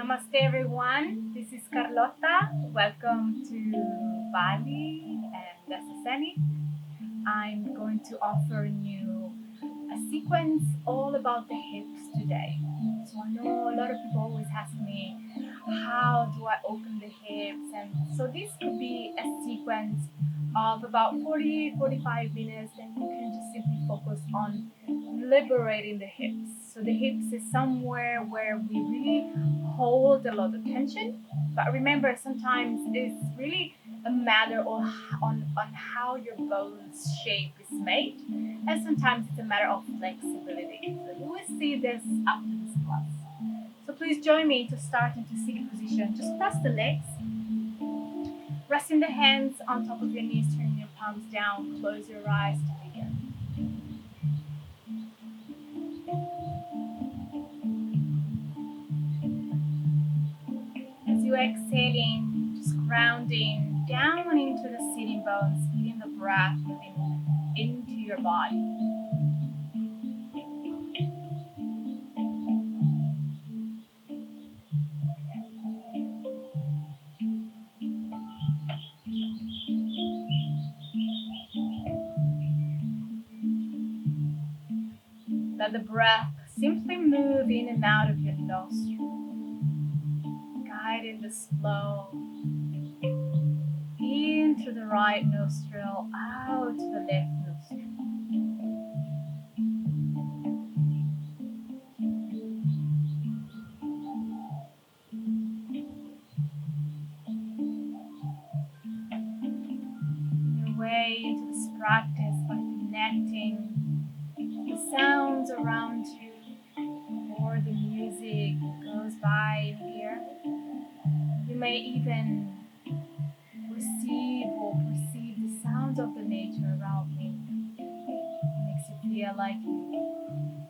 Namaste everyone, this is Carlotta. Welcome to Bali and Dasaseni. I'm going to offer you a sequence all about the hips today. So I know a lot of people always ask me, how do I open the hips? And so this could be a sequence of about 40-45 minutes, and you can just simply focus on liberating the hips. So the hips is somewhere where we really hold a lot of tension. But remember, sometimes it's really a matter of on how your bones shape is made, and sometimes it's a matter of flexibility. So you will see this after this class. So please join me to start into seated position. Just cross the legs, resting the hands on top of your knees, turning your palms down, close your eyes to begin. As you exhaling, just grounding down into the sitting bones, feeling the breath moving into your body. Let the breath simply move in and out of your nostril, guiding this flow into the right nostril, out to the left nostril. Your way into this practice by connecting the sounds around you or the music goes by in here. You may even receive or perceive the sounds of the nature around you. It makes you feel like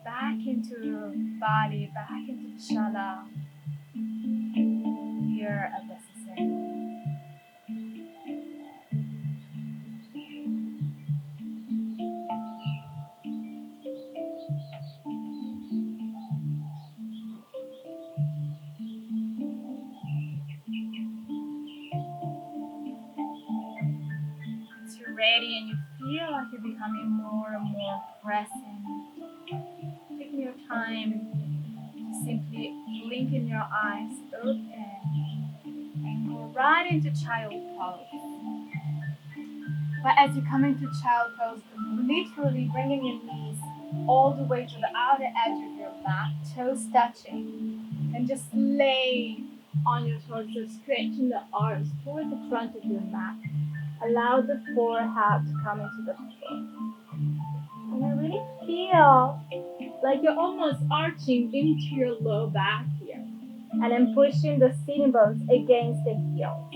back into your body, back into the shala here at the Sasana. Once you're ready and you feel like you're becoming more and more present, taking your time to simply blinking your eyes open and go right into child pose. But as you come into child pose, literally bringing your knees all the way to the outer edge of your mat, toes touching, and just lay on your torso, stretching the arms toward the front of your mat. Allow the forehead to come into the floor. And I really feel like you're almost arching into your low back here. And then pushing the sitting bones against the heels.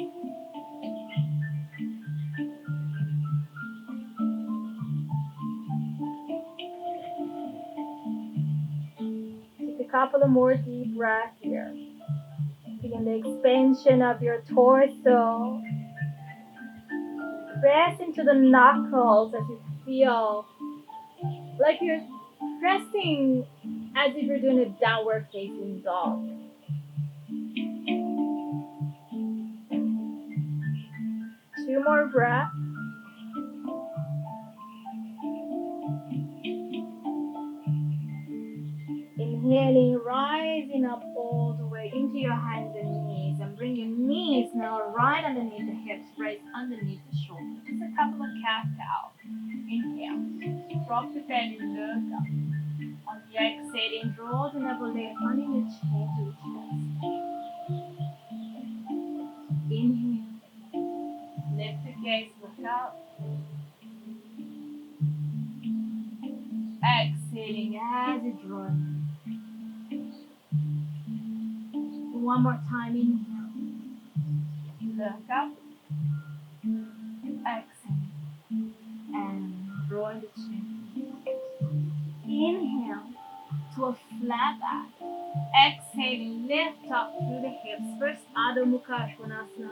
Take a couple of more deep breaths here. Feeling the expansion of your torso. Press into the knuckles as you feel like you're pressing as if you're doing a downward facing dog. Two more breaths. Inhaling, rising up all the way into your hands and knees, and bring your knees now right underneath the hips, right underneath the shoulders. Just a couple of cat cows. Inhale, drop the belly, look up. On the exhaling, draw the navel under your chin to the chest. Inhale, lift the gaze, look up. Exhaling as you draw. One more time, inhale. Look up. Exhale. And draw the chin. Inhale to a flat back. Exhaling, lift up through the hips. First, Adho Mukha Svanasana,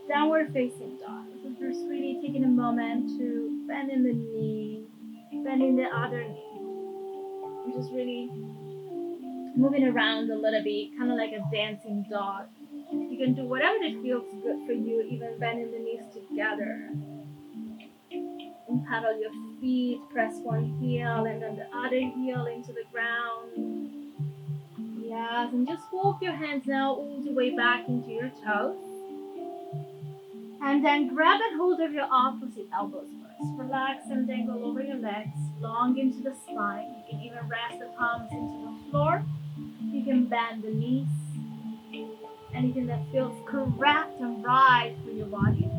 downward facing dog. So just really taking a moment to bend in the knee, bending the other knee. And just really moving around a little bit, kind of like a dancing dog. You can do whatever that feels good for you, even bending the knees together. And paddle your feet, press one heel and then the other heel into the ground. Yes, and just walk your hands now all the way back into your toes. And then grab and hold of your opposite elbows first. Relax and dangle over your legs, long into the spine. You can even rest the palms into the floor. You can bend the knees. Anything that feels correct and right for your body.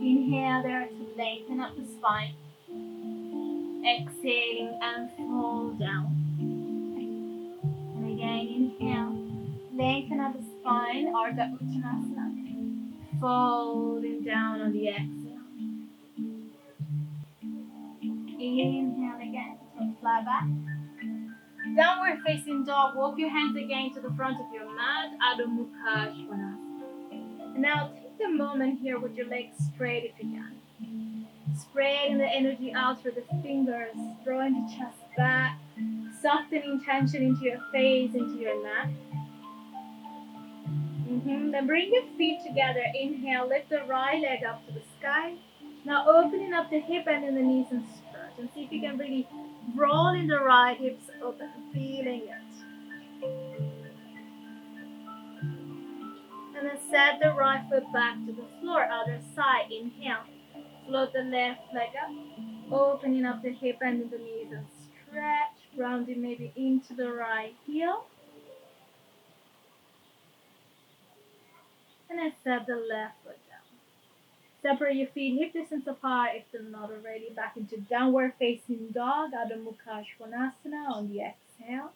Inhale there to lengthen up the spine. Exhaling and fall down. And again, inhale. Lengthen up the spine, Ardha Uttanasana. Folding down on the exhale. Inhale again, so fly back. Downward facing dog. Walk your hands again to the front of your mat, Adho Mukha Svanasana. And now take the moment here with your legs straight if you can. Spreading the energy out through the fingers, drawing the chest back, softening tension into your face, into your neck. Then bring your feet together. Inhale, lift the right leg up to the sky. Now opening up the hip and in the knees and stretch. And see if you can really roll in the right hips open, feeling it. And then set the right foot back to the floor, other side. Inhale. Float the left leg up, opening up the hip and in the knees and stretch, rounding maybe into the right heel. And then set the left foot down. Separate your feet hip distance apart if they're not already. Back into downward facing dog, Adho Mukha Svanasana on the exhale.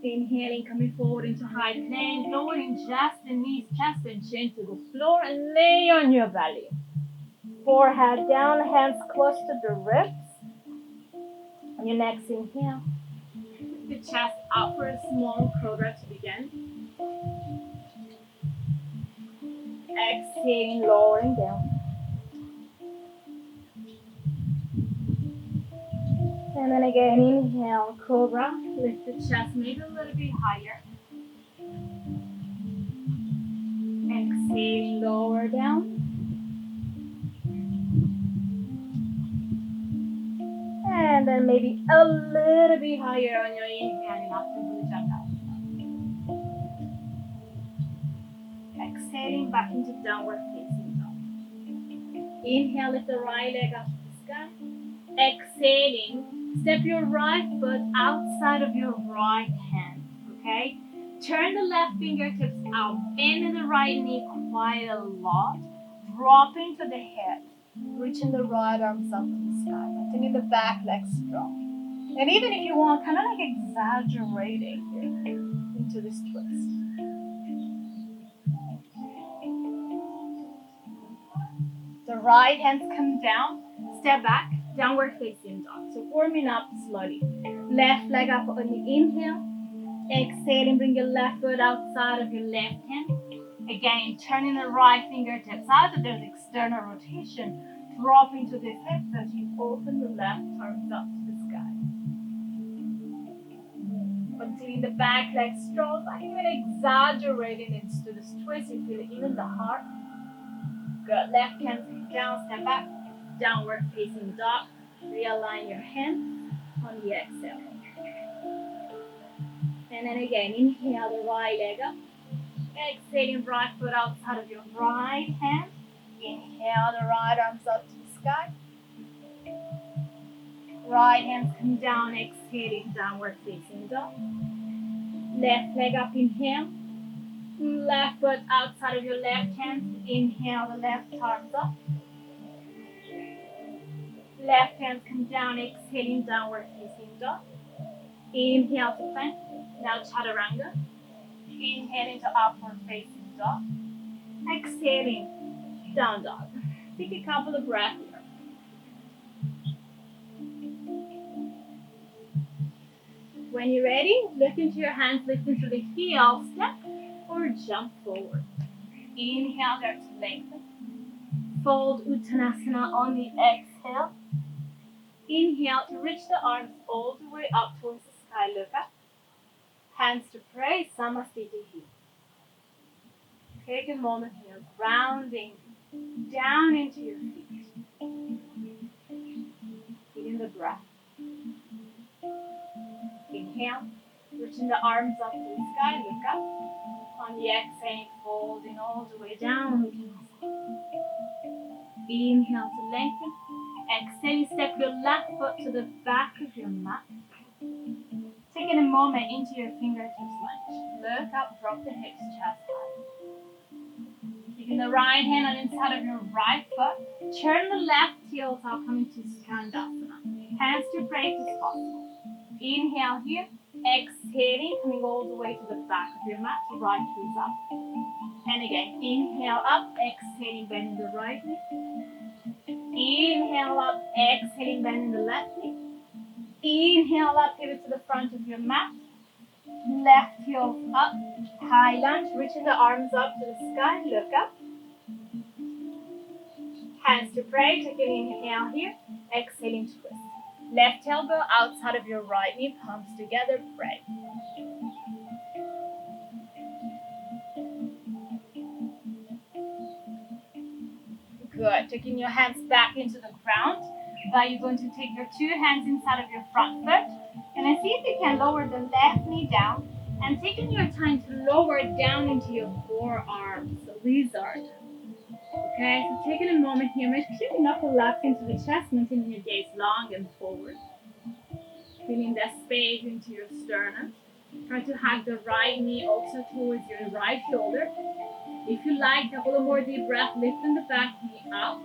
Inhaling, coming forward into high plank, lowering just the knees, chest and chin to the floor and lay on your belly. Forehead down, hands close to the ribs. On your next inhale, lift the chest up for a small cobra to begin. Exhaling, lowering down. And then again, inhale, cobra. Lift the chest maybe a little bit higher. Exhaling, lower down. And then maybe a little bit higher on your inhale, up to Bhujangasana. Exhaling back into downward facing dog. Inhale, lift the right leg up to the sky. Exhaling, step your right foot outside of your right hand, okay? Turn the left fingertips out, bend the right knee quite a lot, dropping to the head, reaching the right arms up to the sky, maintaining the back leg strong. And even if you want, kind of like exaggerating here into this twist. The right hands come down, step back, downward facing dog. So warming up slowly. Left leg up on the inhale. Exhaling, bring your left foot outside of your left hand. Again, turning the right fingertips out so there's external rotation. Dropping to the hips as you open the left arms up to the sky. Continuing the back leg strong, not even exaggerating into this twist. You feel it, even the heart. Good. Left hand down, step back. Downward facing dog. Realign your hands on the exhale. And then again, inhale the right leg up. Exhaling, right foot outside of your right hand. Inhale the right arms up to the sky. Right hands come down, exhaling, downward facing dog. Left leg up, inhale. Left foot outside of your left hand. Inhale the left arms up. Left hands come down, exhaling, downward facing dog. Inhale to plank. Now chaturanga. Inhale into upward facing dog. Exhaling, down dog. Take a couple of breaths here. When you're ready, lift into your hands, lift into the heel, step. or jump forward. Inhale there to lengthen. Fold Uttanasana on the exhale. Inhale to reach the arms all the way up towards the sky. Look up. Hands to pray, Samastiti. Take a moment here, grounding down into your feet. Feeling the breath. Inhale, reaching the arms up to the sky. Look up. On the exhale, folding all the way down. Inhale to lengthen. Exhale, step your left foot to the back of your mat. Taking a moment into your fingertips lunge. Look up, drop the hips, chest high. Taking the right hand on the inside of your right foot. Turn the left heel top, coming to Skandasana. Hands to pray if possible. Inhale here. Exhaling, coming all the way to the back of your mat. Right toes up. And again, inhale up. Exhaling, bending the right knee. Inhale up. Exhaling, bending the left knee. Inhale up, pivot to the front of your mat. Left heel up, high lunge, reaching the arms up to the sky, look up. Hands to pray, take an inhale here, exhaling twist. Left elbow outside of your right knee, palms together, pray. Good, taking your hands back into the ground. Now you're going to take your two hands inside of your front foot. And then see if you can lower the left knee down. And taking your time to lower it down into your forearms, the lizard. Okay, so taking a moment here, make sure you knuckle up into the chest, maintaining your gaze long and forward. Feeling that space into your sternum. Try to hug the right knee also towards your right shoulder. If you like, a couple more deep breath, lifting the back knee up.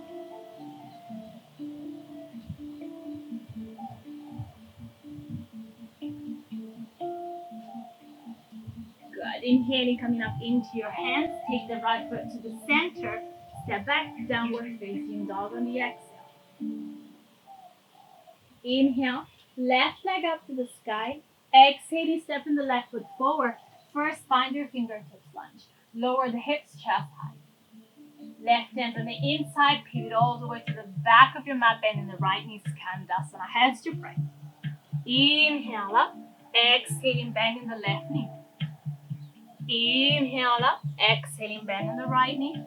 Good. Inhaling, coming up into your hands. Take the right foot to the center. Step back, downward facing dog on the exhale. Inhale, left leg up to the sky. Exhaling, step in the left foot forward. First, find your fingertips lunge. Lower the hips, chest high. Left hand on the inside, pivot all the way to the back of your mat, bending the right knee, Skandasana. Hands to pray. Inhale up, exhaling, bending the left knee. Inhale up, exhaling, bending the right knee.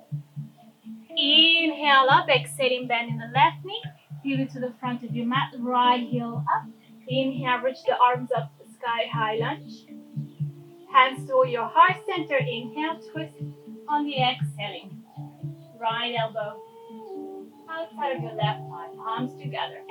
Inhale up, exhaling, bending the left knee. Pivot to the front of your mat, right heel up. Inhale, reach the arms up to the sky, high lunge. Hands toward your heart center. Inhale, twist on the exhaling. Right elbow outside of your left thigh, palms together.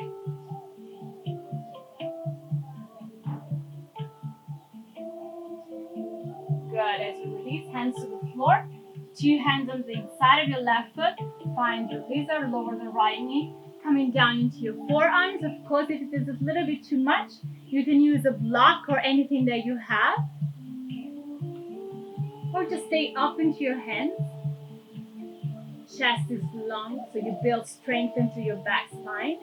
Good. As you release, hands to the floor. Two hands on the inside of your left foot. Find your lizard, lower the right knee. Coming down into your forearms. Of course, if it is a little bit too much, you can use a block or anything that you have. Or just stay up into your hands. Chest is long, so you build strength into your back spine.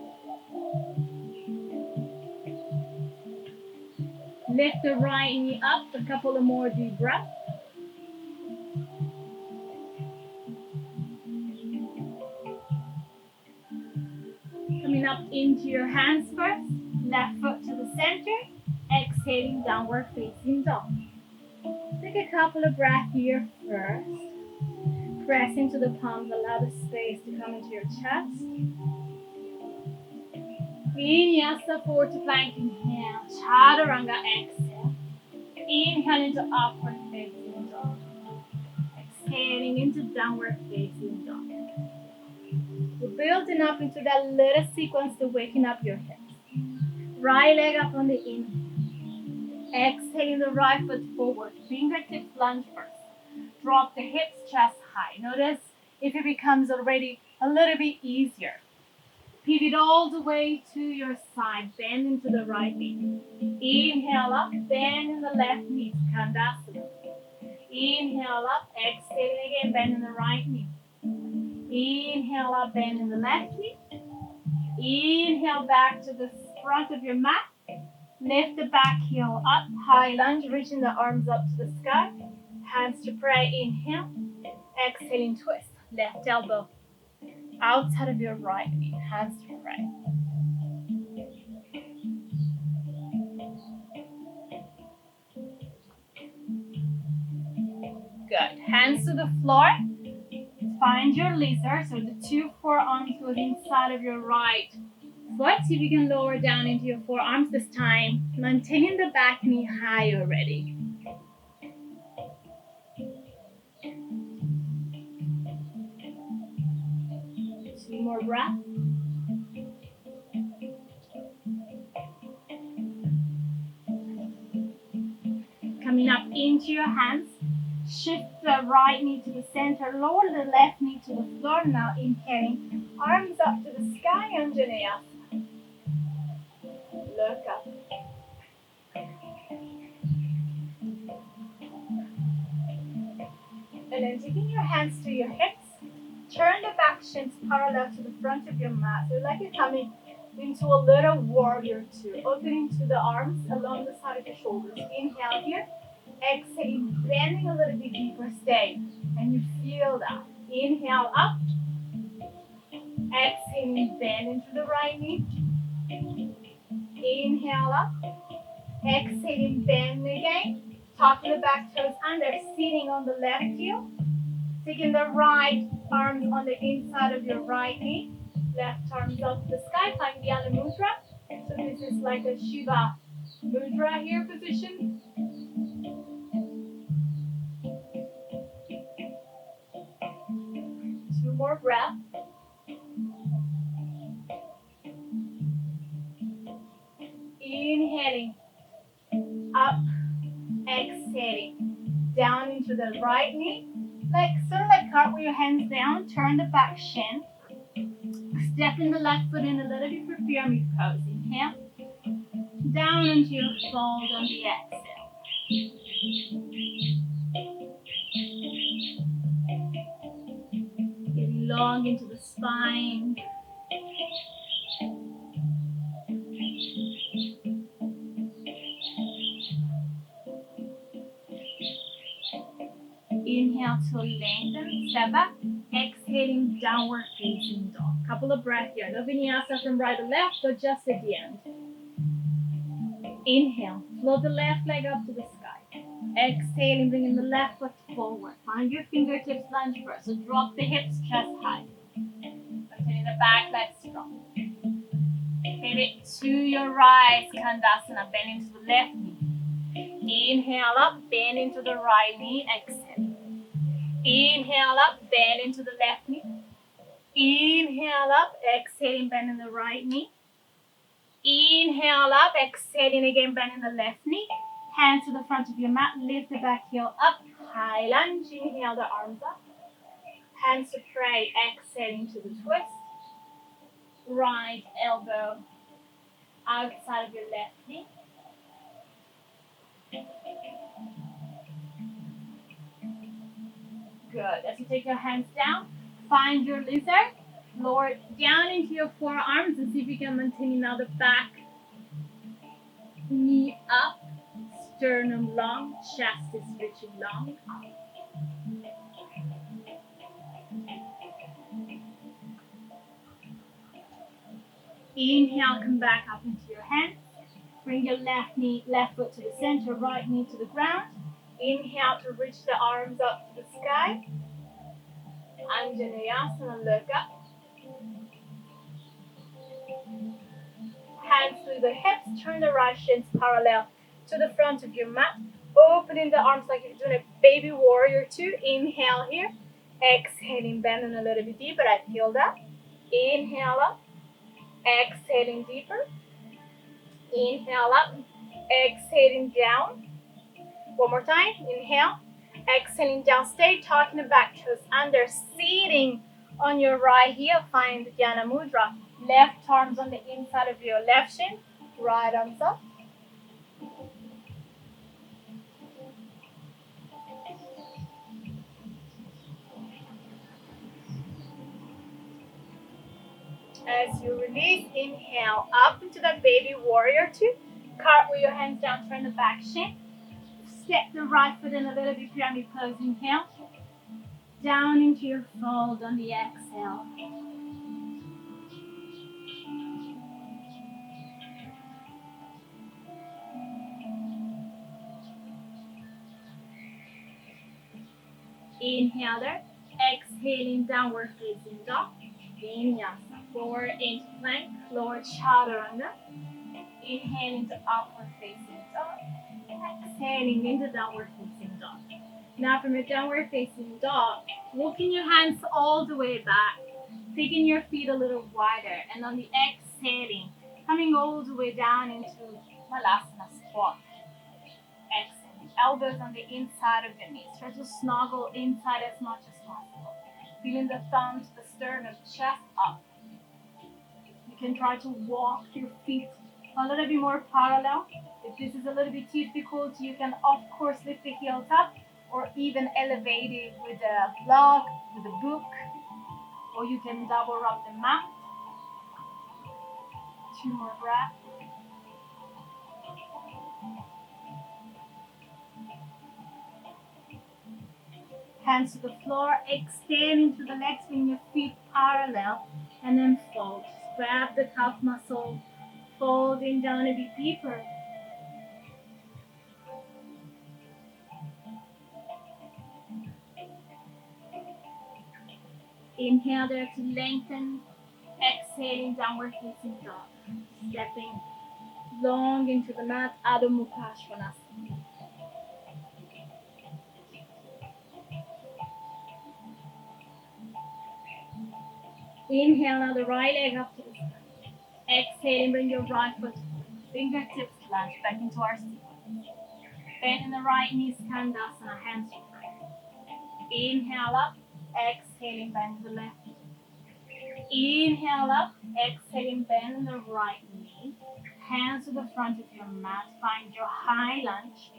Lift the right knee up, a couple of more deep breaths. Coming up into your hands first, left foot to the center, exhaling, downward facing dog. Take a couple of breaths here first. Press into the palms, allow the space to come into your chest. Vinyasa, forward to plank, inhale. Chaturanga, exhale. Inhale into upward facing dog. Exhaling into downward facing dog. We're building up into that little sequence to waking up your hips. Right leg up on the inhale. Exhaling the right foot forward. Fingertips lunge first. Drop the hips, chest high. Notice if it becomes already a little bit easier. Pivot all the way to your side. Bend into the right knee. Inhale up, bend in the left knee. Skandasana. Inhale up, exhaling again, bend in the right knee. Inhale up, bend in the left knee. Inhale back to the front of your mat. Lift the back heel up, high lunge, reaching the arms up to the sky. Hands to pray. Inhale. Exhaling, twist. Left elbow outside of your right knee. Hands to pray. Good. Hands to the floor. Find your lizard. So the two forearms go inside of your right foot. See if you can lower down into your forearms this time. Maintaining the back knee high already. Two more breaths. Coming up into your hands. Shift the right knee to the center. Lower the left knee to the floor. Now inhaling. Arms up to the sky. Vinyasa. Look up. And then taking your hands to your hips. Turn the back shins parallel to the front of your mat. So like you're coming into a little warrior two. Opening to the arms along the side of your shoulders. Inhale here. Exhaling, bending a little bit deeper. Stay. And you feel that. Inhale up. Exhaling, bend into the right knee. Inhale up. Exhaling, bend again. Top of the back toes under. Sitting on the left heel. Taking the right arms on the inside of your right knee. Left arms up to the sky. Find Vinyasa mudra. So this is like a Shiva mudra here position. Two more breaths. Inhaling. Up. Exhaling. Down into the right knee. Like sort of like cartwheel your hands down. Turn the back shin. Stepping the left foot in a little bit for pyramid pose. Inhale. Down into your fold on the exhale. Getting long into the spine. Inhale to lengthen, step back. Exhaling, downward facing dog. Couple of breaths here. No vinyasa from right to left, but just at the end. Inhale, float the left leg up to the sky. Exhaling, bringing the left foot forward. Find your fingertips lunge first. So drop the hips, chest high. Maintaining the back leg strong. Pivot to your right, Skandasana. Bend into the left knee. Inhale up, bend into the right knee. Exhale. Inhale up, bend into the left knee. Inhale up, exhaling, bend in the right knee. Inhale up, exhaling again, bend in the left knee. Hands to the front of your mat, lift the back heel up, high lunge. Inhale the arms up. Hands to pray, exhaling to the twist. Right elbow outside of your left knee. Good. As you take your hands down, find your lizard. Lower down into your forearms and see if you can maintain now the back knee up, sternum long, chest is reaching long. Inhale, come back up into your hands. Bring your left foot to the center, right knee to the ground. Inhale to reach the arms up to the sky. Anjaneyasana, look up. Hands to the hips, turn the right shins parallel to the front of your mat. Opening the arms like you're doing a baby warrior two. Inhale here. Exhaling, bending a little bit deeper. I feel that. Inhale up. Exhaling deeper. Inhale up. Exhaling down. One more time. Inhale. Exhaling down. Stay talking the back toes under. Sitting on your right heel. Find Vinyasa mudra. Left arms on the inside of your left shin. Right arms up. As you release, inhale up into that baby warrior two. Cartwheel your hands down, turn the back shin. step the right foot in a little bit, pyramid pose. Inhale. Down into your fold on the exhale. Inhale there. Exhaling, downward facing dog. Vinyasa. Forward into plank. Lower chaturanga. Inhale into upward facing dog. Exhaling into downward facing dog. Now from your downward facing dog, walking your hands all the way back, taking your feet a little wider, and on the exhaling, coming all the way down into Malasana squat. Exhaling, elbows on the inside of the knees. Try to snuggle inside as much as possible. Feeling the thumbs, the sternum, chest up. You can try to walk your feet a little bit more parallel. If this is a little bit difficult, you can of course lift the heels up or even elevate it with a block, with a book, or you can double rub the mat. 2 more breaths. Hands to the floor, extend into the legs, bring your feet parallel, and then fold. Just grab the calf muscle, folding down a bit deeper. Inhale there to lengthen, exhaling, downward facing dog. Stepping long into the mat, Adho Mukha Svanasana. Inhale now the right leg up to the sky. Exhaling, bring your right foot forward. Fingertips lunge back into our sequence. Bend in the right knee, Skandasana, hands to prayer. Inhale up, exhaling, bend the left knee. Inhale up, exhaling, bend the right knee. Hands to the front of your mat, find your high lunge.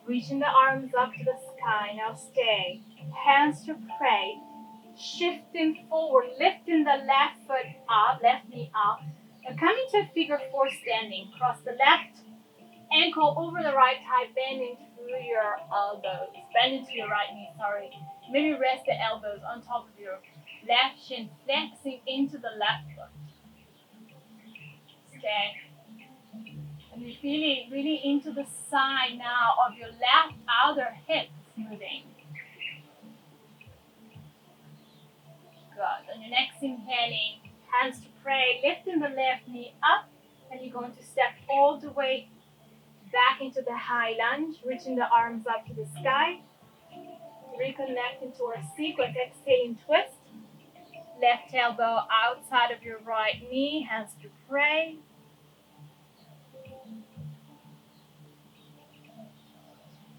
Reaching the arms up to the sky, now stay. Hands to pray. Shifting forward, lifting the left foot up, left knee up. Now coming to a figure 4 standing. Cross the left ankle over the right thigh, bending through your elbows. Bend into your right knee, sorry. Maybe rest the elbows on top of your left shin, flexing into the left foot. Stay. And you're feeling really into the side now of your left outer hip moving. Good. On your next inhaling, hands to pray, lifting the left knee up, and you're going to step all the way back into the high lunge, reaching the arms up to the sky. Reconnect into our sequence, exhaling, twist. Left elbow outside of your right knee, hands to pray.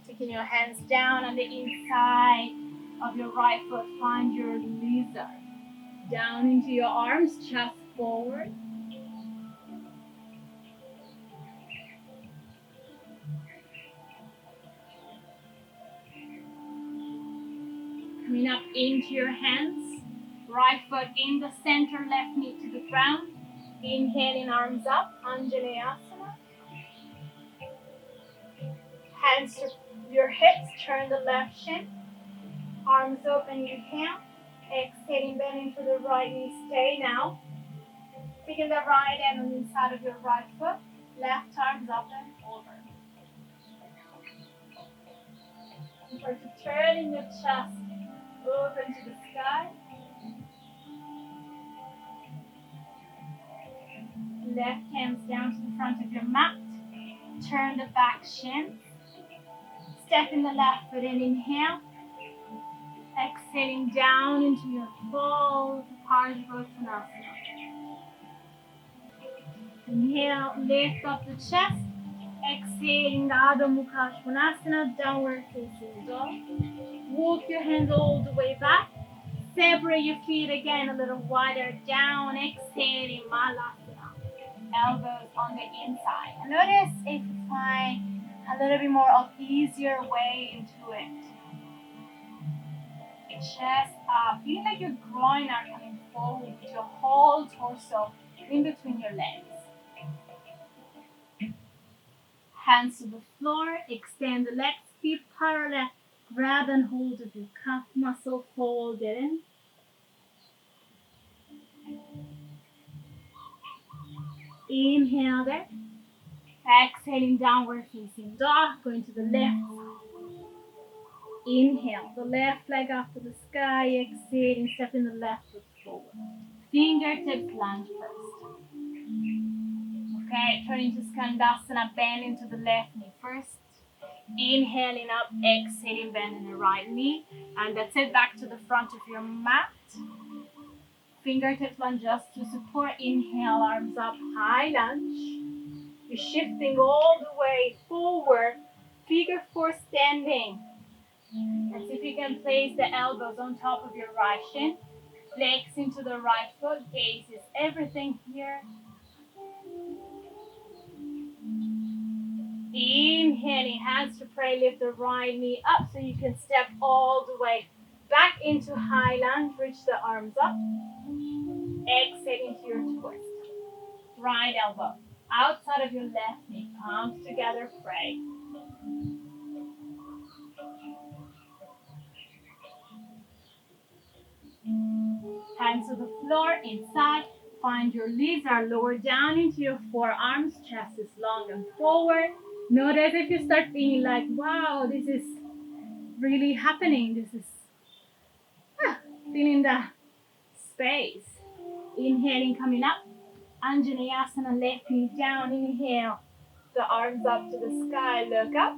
Taking your hands down on the inside of your right foot, find your lizard. Down into your arms, chest forward. Coming up into your hands. Right foot in the center, left knee to the ground. Inhaling, arms up, Anjaneyasana. Hands to your hips, turn the left shin. Arms open, inhale. Exhaling, bend into the right knee, stay now. Taking the right hand on the inside of your right foot. Left arms up and over. Try to turn in your chest, open to the sky. Left hands down to the front of your mat. Turn the back shin. Step in the left foot in, inhale. Exhaling down into your full Parsvottanasana. Inhale, lift up the chest. Exhaling the Adho Mukha Svanasana, downward facing dog. Walk your hands all the way back. Separate your feet again a little wider down. Exhaling Malasana. Elbows on the inside. And notice if you find a little bit more of easier way into it. Chest up. Feel like your groin are coming forward with your whole torso in between your legs. Hands to the floor. Extend the legs. feet parallel. Grab and hold of your calf muscle, fold it in. Inhale there. Exhaling, downward facing dog, going to the left side. Inhale, the left leg up to the sky, exhaling, stepping the left foot forward. Fingertips lunge first. Okay, turning to Skandasana, bend into the left knee first. Inhaling up, exhaling, bending the right knee. And that's it, back to the front of your mat. Fingertips lunge just to support. Inhale, arms up, high lunge. You're shifting all the way forward. Figure four standing. And see if you can place the elbows on top of your right shin. Flex into the right foot, gazes everything here. Inhaling, hands to pray, lift the right knee up so you can step all the way back into high lunge, reach the arms up. Exhale into your twist. Right elbow outside of your left knee, palms together, pray. Hands to the floor, inside. Find your leaves are lowered down into your forearms, chest is long and forward. Notice if you start feeling like, wow, this is really happening. This is feeling the space. Inhaling, coming up. Anjaneyasana, left knee down. Inhale, the arms up to the sky, look up.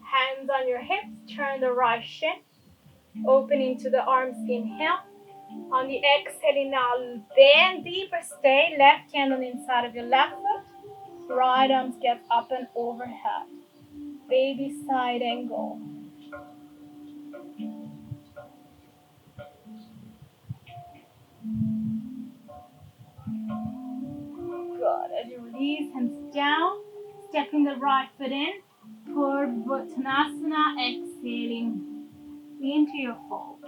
Hands on your hips, turn the right shin. Opening to the arms, inhale. On the exhaling now, bend deeper, stay. Left hand on the inside of your left foot. Right arms get up and overhead. Baby side angle. Good. As you release, hands down. Stepping the right foot in. Purvottanasana, exhaling into your fold.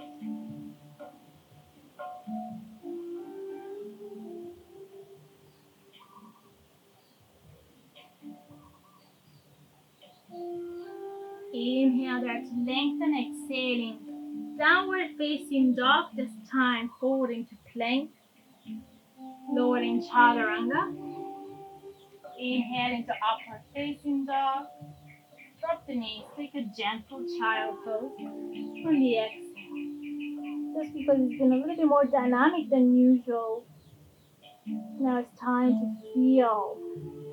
Inhale there to lengthen, exhaling. Downward facing dog, this time holding to plank. Lowering chaturanga. Inhale into upward facing dog. Drop the knees, take a gentle child pose. On the exhale. Just because it's been a little bit more dynamic than usual. Now it's time to feel,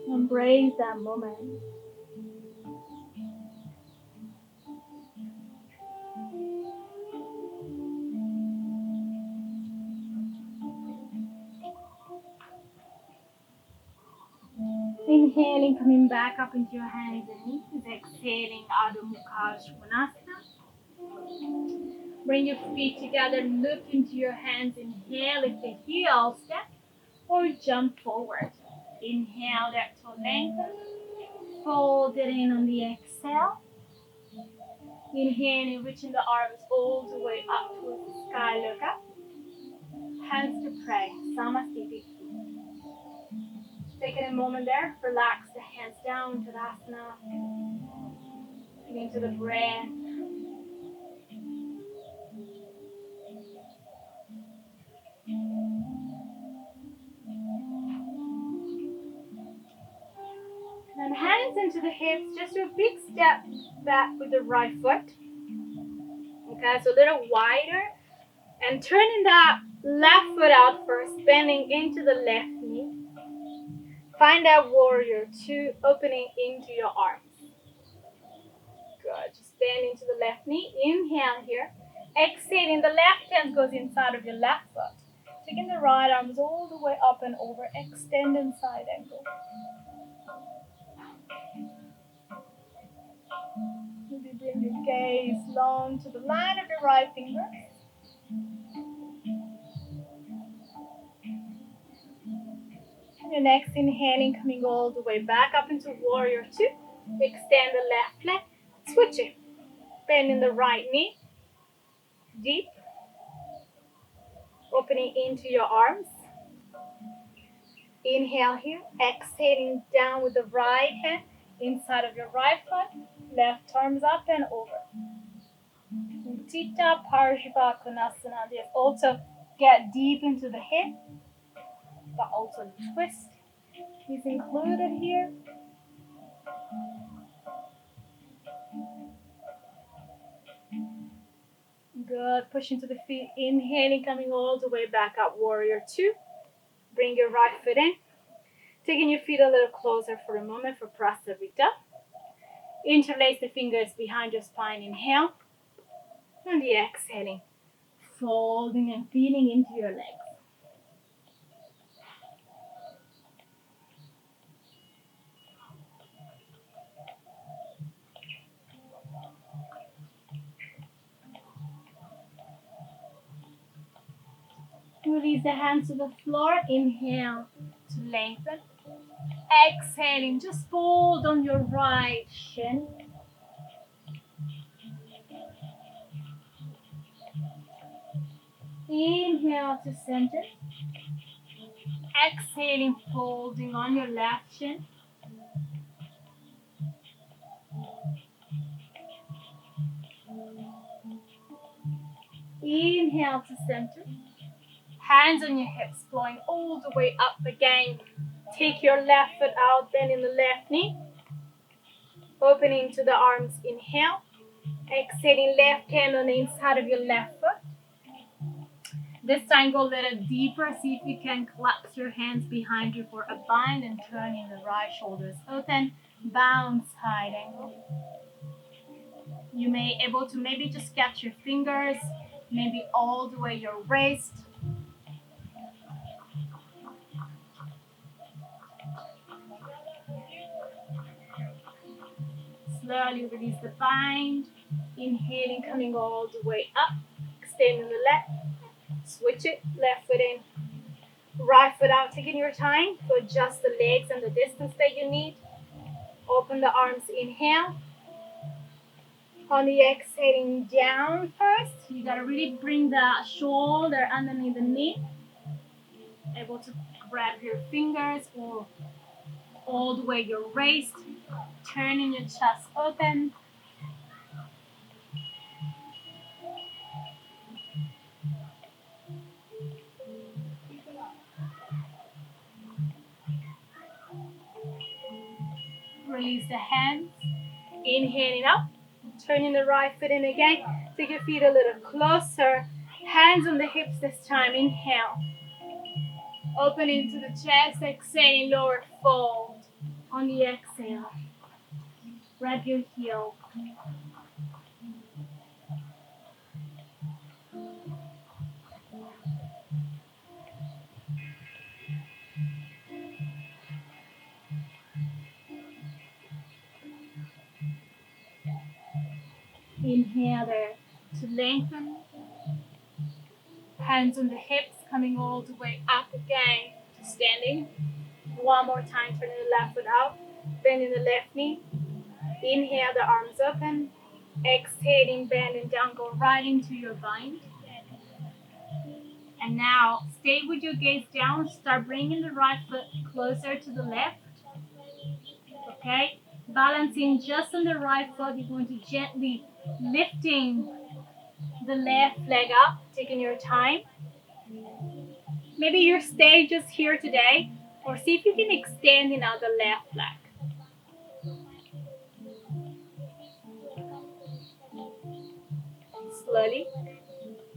embrace that moment. Inhaling, coming back up into your hands and knees. Exhaling, Adho Mukha Svanasana. Bring your feet together, look into your hands. Inhale, lift the heel, step or jump forward. Inhale, that toe lengthen. Fold it in on the exhale. Inhaling, reaching the arms all the way up towards the sky. Look up. Hands to pray. Samasthiti. Taking a moment there, relax the hands down, Tadasana. Into the breath. And hands into the hips, just do a big step back with the right foot. Okay, so a little wider. And turning that left foot out first, bending into the left knee. Find that warrior two, opening into your arms. Good, just bend into the left knee. Inhale here. Exhaling, the left hand goes inside of your left foot. Taking the right arms all the way up and over, extend in side angle. Maybe bring your gaze long to the line of your right finger. And your next inhaling, coming all the way back up into warrior two. Extend the left leg, switch it. Bending the right knee, deep. Opening into your arms. Inhale here, exhaling down with the right hand. inside of your right foot, left arms up and over. Utthita Parshvakonasana. This also get deep into the hip, but also the twist is included here. Good. Push into the feet. Inhaling, coming all the way back up. Warrior 2. Bring your right foot in. Taking your feet a little closer for a moment for Prastavita. Interlace the fingers behind your spine. Inhale. And the exhaling. Folding and feeling into your legs. Release the hands to the floor. Inhale to lengthen. Exhaling, just fold on your right shin. Inhale to center. Exhaling, folding on your left shin. Inhale to center. Hands on your hips, blowing all the way up again. Take your left foot out, bending the left knee. Opening to the arms, inhale. Exhaling, left hand on the inside of your left foot. This time go a little deeper. See if you can collapse your hands behind you for a bind and turning the right shoulders open. Bounce side angle. You may able to maybe just catch your fingers, maybe all the way your wrist. Slowly release the bind. Inhaling, coming all the way up. Extending the left. Switch it. Left foot in. Right foot out. Taking your time to adjust the legs and the distance that you need. Open the arms. Inhale. On the exhaling down first, you gotta really bring the shoulder underneath the knee. Able to grab your fingers or all the way your waist. Turning your chest open. Release the hands. Inhaling up. Turning the right foot in again. Take your feet a little closer. Hands on the hips this time. Inhale. Open into the chest. Exhaling, lower fold. On the exhale, grab your heel. Inhale there to lengthen. Hands on the hips, coming all the way up again to standing. One more time, turning the left foot out, bending the left knee. Inhale, the arms open. Exhaling, bending down, go right into your bind. And now, stay with your gaze down. Start bringing the right foot closer to the left. Okay? Balancing just on the right foot, you're going to gently lifting the left leg up, taking your time. Maybe your stay just here today, or see if you can extend in out the left leg. Slowly,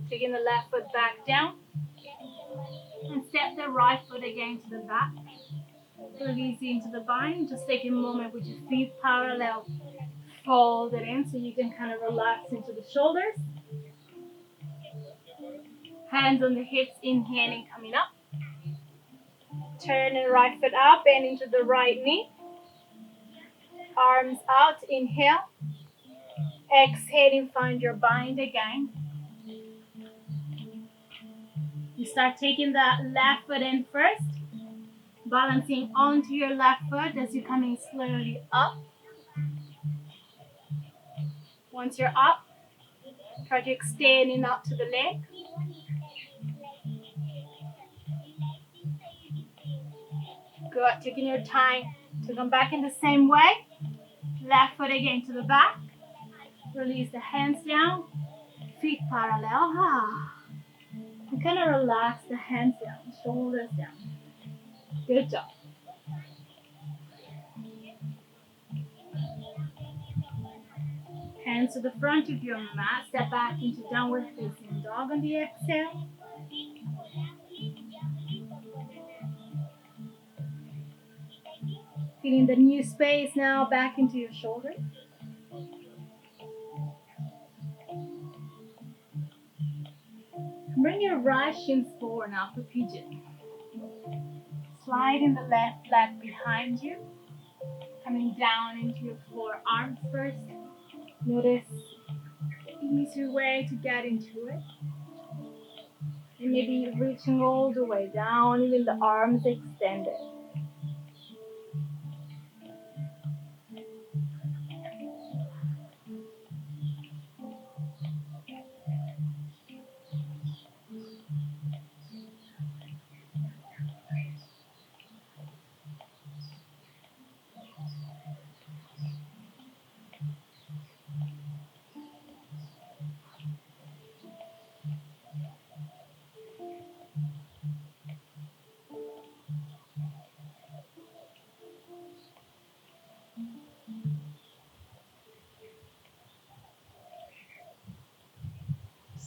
taking the left foot back down, and step the right foot again to the back. Release into the bind. Just take a moment with your feet parallel. Fold it in so you can kind of relax into the shoulders. Hands on the hips, inhaling, coming up. Turn the right foot up, bend into the right knee. Arms out, inhale. Exhaling, find your bind again. You start taking the left foot in first. Balancing onto your left foot as you're coming slowly up. Once you're up, try to extend it out to the leg. Good, taking your time to come back in the same way. Left foot again to the back. Release the hands down. Feet parallel. And kind of relax the hands down, shoulders down. Good job. Hands to the front of your mat. Step back into downward facing dog on the exhale. Feeling the new space now back into your shoulders. Bring your right shins forward now for pigeon. Sliding the left leg behind you. Coming down into your forearms first. Notice the easier way to get into it. And maybe reaching all the way down, even the arms extended.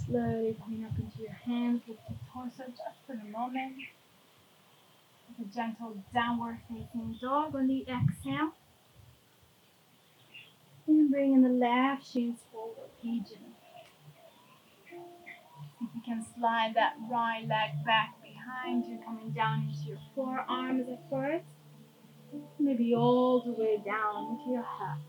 Slowly coming up into your hands with the torso just for a moment. With a gentle downward facing dog on the exhale. And bringing the left shins forward, pigeon. If you can slide that right leg back behind you, coming down into your forearms at first. Maybe all the way down into your heart.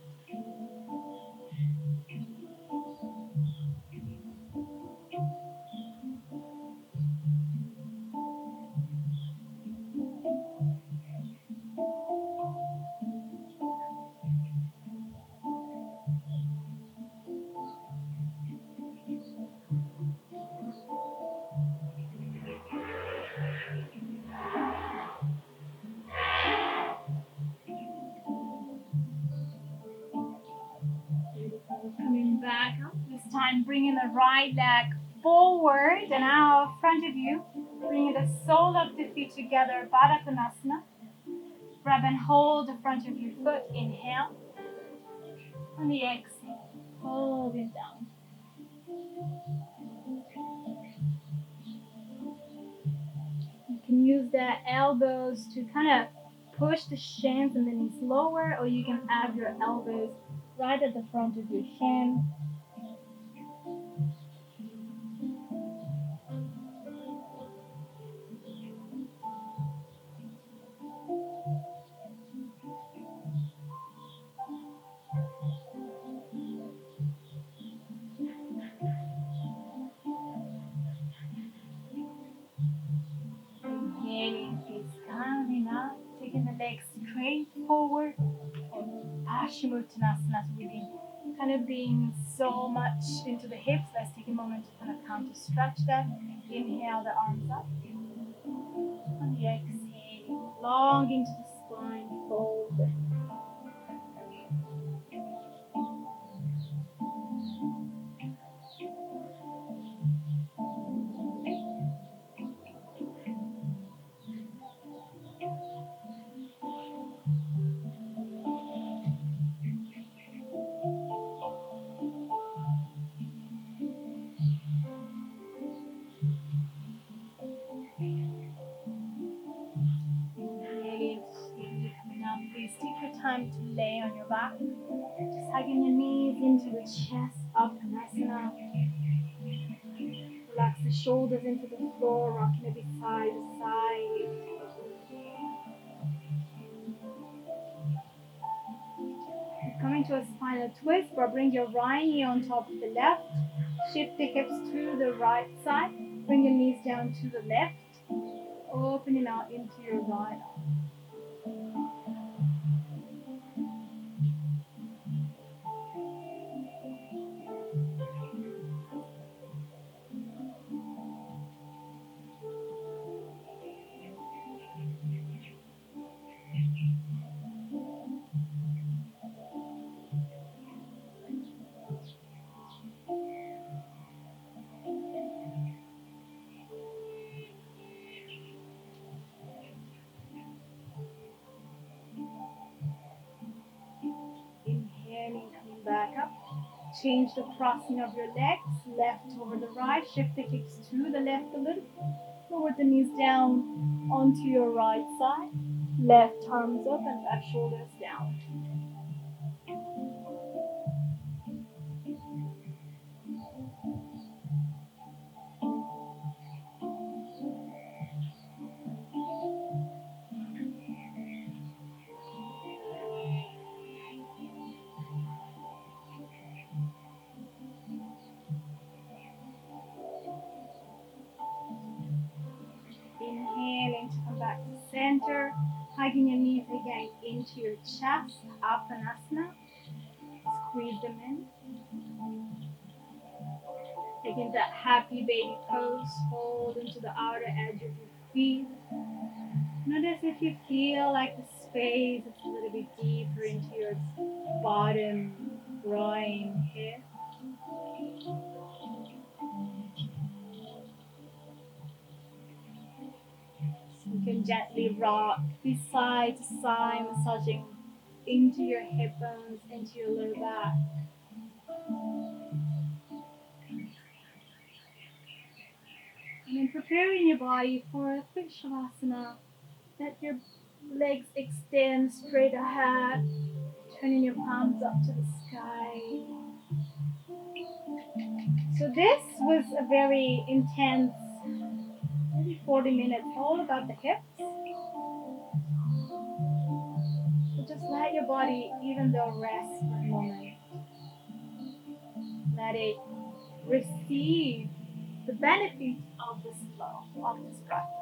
Coming back up. This time bringing the right leg forward and now in front of you. Bringing the sole of the feet together, Baddha Konasana. Grab and hold the front of your foot. Inhale. On the exhale, hold it down. You can use the elbows to kind of push the shins and the knees lower, or you can have your elbows right at the front of your shin. Inhaling, feet coming up, taking the legs straight forward. Paschimottanasana, so we've been kind of being so much into the hips. Let's take a moment to kind of counter stretch them. Inhale the arms up. On the exhale, long into the spine, fold them. Please take your time to lay on your back, just hugging your knees into the chest of Konasana. Relax the shoulders into the floor, rocking maybe side to side. You're coming to a spinal twist, but bring your right knee on top of the left. Shift the hips to the right side. Bring your knees down to the left. Opening out into your right arm. back up. Change the crossing of your legs, left over the right. Shift the hips to the left a little. Lower the knees down onto your right side. Left arms up and back shoulders down. Inhaling to come back to center. Hugging your knees again into your chest. Apanasana. Squeeze them in. Taking that happy baby pose. Hold into the outer edge of your feet. Notice if you feel like the space is a little bit deeper into your bottom, groin, hip. So you can gently rock this side to side, massaging into your hip bones, into your lower back. And then preparing your body for a quick shavasana. Let your legs extend straight ahead, turning your palms up to the sky. So this was a very intense, maybe 40 minutes, all about the hips. So just let your body, even though rest for a moment, let it receive the benefit of this flow, of this practice.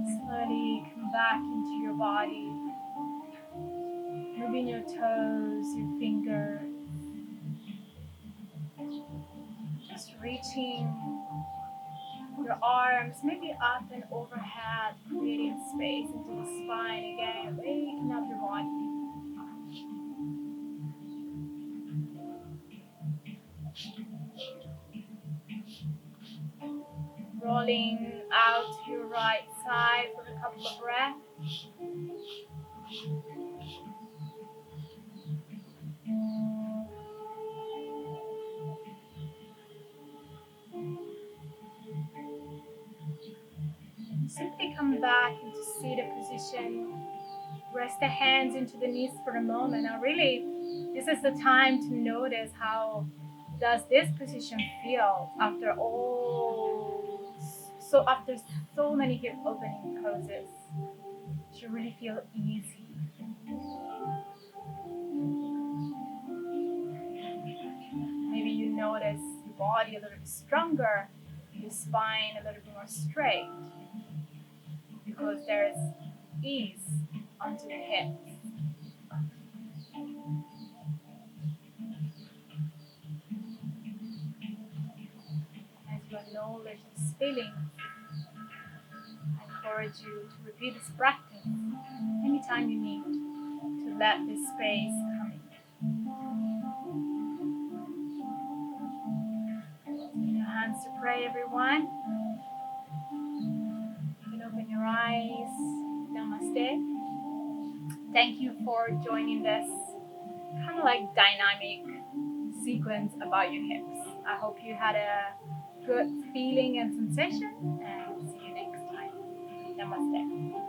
Slowly come back into your body, moving your toes, your fingers, just reaching your arms maybe up and overhead, creating space into the spine again, waking up your body. Rolling out to your right side for a couple of breaths. Simply come back into seated position. Rest the hands into the knees for a moment. Now really, this is the time to notice how does this position feel after after so many hip opening poses. It should really feel easy. Maybe you notice your body a little bit stronger, your spine a little bit more straight, because there's ease onto the hips. As you acknowledge this feeling, I encourage you to repeat this practice anytime you need to let this space come in. Open your hands to pray, everyone. You can open your eyes. Namaste. Thank you for joining this kind of like dynamic sequence about your hips. I hope you had a good feeling and sensation, and see you next time. Namaste.